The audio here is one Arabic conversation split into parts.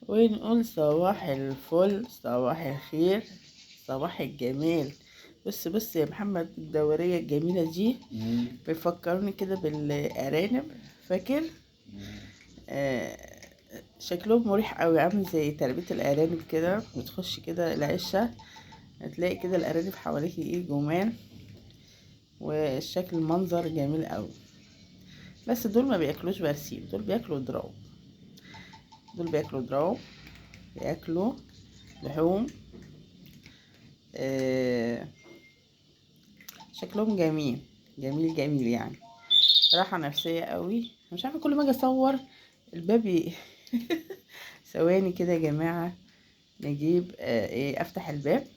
ونقول صباح الفل، صباح الخير، صباح الجمال. بص يا محمد، الدورية الجميلة دي بيفكرني كده بالأرانب، فاكر؟ آه. شكلهم مريح قوي، عامل زي تربية الأرانب كده. بتخش كده العشة هتلاقي كده الأرانب حواليكي ايه، جمال، والشكل المنظر جميل قوي. بس دول ما بياكلوش برسيم، دول بياكلوا دراو. دول بياكلوا دراو، بياكلوا لحوم. آه. شكلهم جميل جميل جميل يعني. راحة نفسية قوي. مش عارفة، كل ما اجي اصور الباب ثواني كده يا جماعة، نجيب ايه، افتح الباب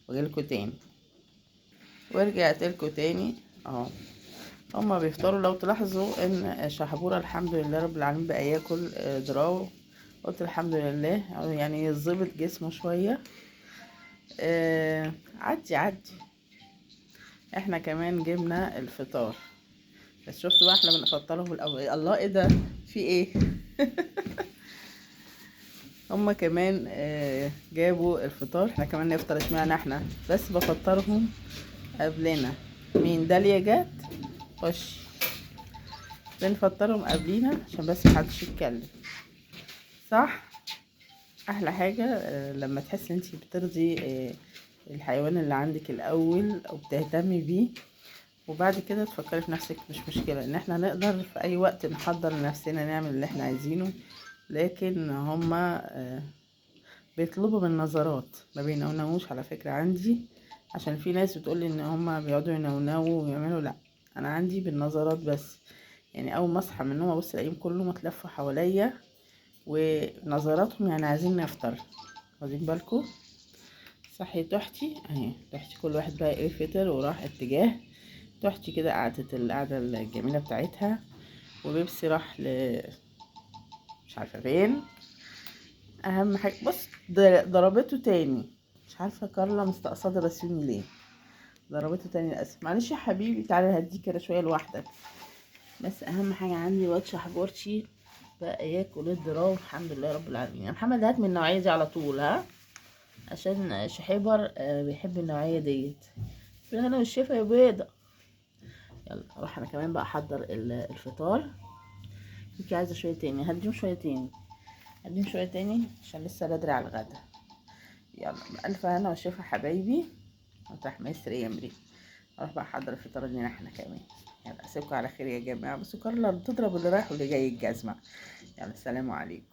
واجيلكوا تاني. ورجعت لكم تاني اهو. هما بيفطروا، لو تلاحظوا ان شحبورة الحمد لله رب العالمين بقى ياكل دراو. قلت الحمد لله، يعني يظبط جسمه شوية. عدي. احنا كمان جبنا الفطار، بس شفتوا بقى احنا بنفطرهم الاول. الله، ايه ده، في ايه؟ هما كمان جابوا الفطار، احنا كمان نفطر. اشمعنى احنا بس بفطرهم قبلنا؟ مين داليا جت؟ خش، بنفطرهم قبلينا عشان بس محدش يتكلم، صح؟ احلى حاجة لما تحس انتي بترضي الحيوان اللي عندك الاول او بتهتمي بيه، وبعد كده تفكري في نفسك. مش مشكلة ان احنا نقدر في اي وقت نحضر لنفسنا نعمل اللي احنا عايزينه، لكن هما بيطلبوا بالنظرات. ما بينونوش على فكرة عندي، عشان في ناس بتقولي ان هما بيقعدوا ينونوا ويعملوا. لا، انا عندي بالنظرات بس. يعني اول ما اصحى من النوم ابص الاقيهم كلهم اتلفوا حواليا ونظراتهم يعني عايزين نفطر. واخدين بالكم؟ صحي تحتي اهي، تحتي كل واحد بقى ايه فطر وراح اتجاه. تحتي كده قعدت القعدة الجميلة بتاعتها، وبيبسي راح مش عارفة فين. اهم حاجة بص، ضربته تاني. مش عارفة كارلا مستقصدة رسمي ليه. ضربته تاني للأسف. معلش يا حبيبي، تعالى هديك كده شوية لوحدك. بس اهم حاجة عندي واد شحبورتي بقى ياكل الدراو، الحمد لله رب العالمين. يا محمد هات من النوعية دي على طول، ها، عشان شحيبر بيحب النوعية ديت. بالهنا والشفا يا بيضة. يلا اروح انا كمان بقى احضر الفطار. انتي عايزة شوية تاني؟ هديهم شوية تاني، هديهم شوية تاني عشان لسه بدري على الغدا. يلا بألف هنا والشفا حبايبي، وتحت مصر يا مري. اروح بقى احضر الفطار لنا احنا كمان. يلا اسيبكم على خير يا جماعة. بس كارلا بتضرب اللي رايح واللي جاي الجزمة. يلا السلام عليكم.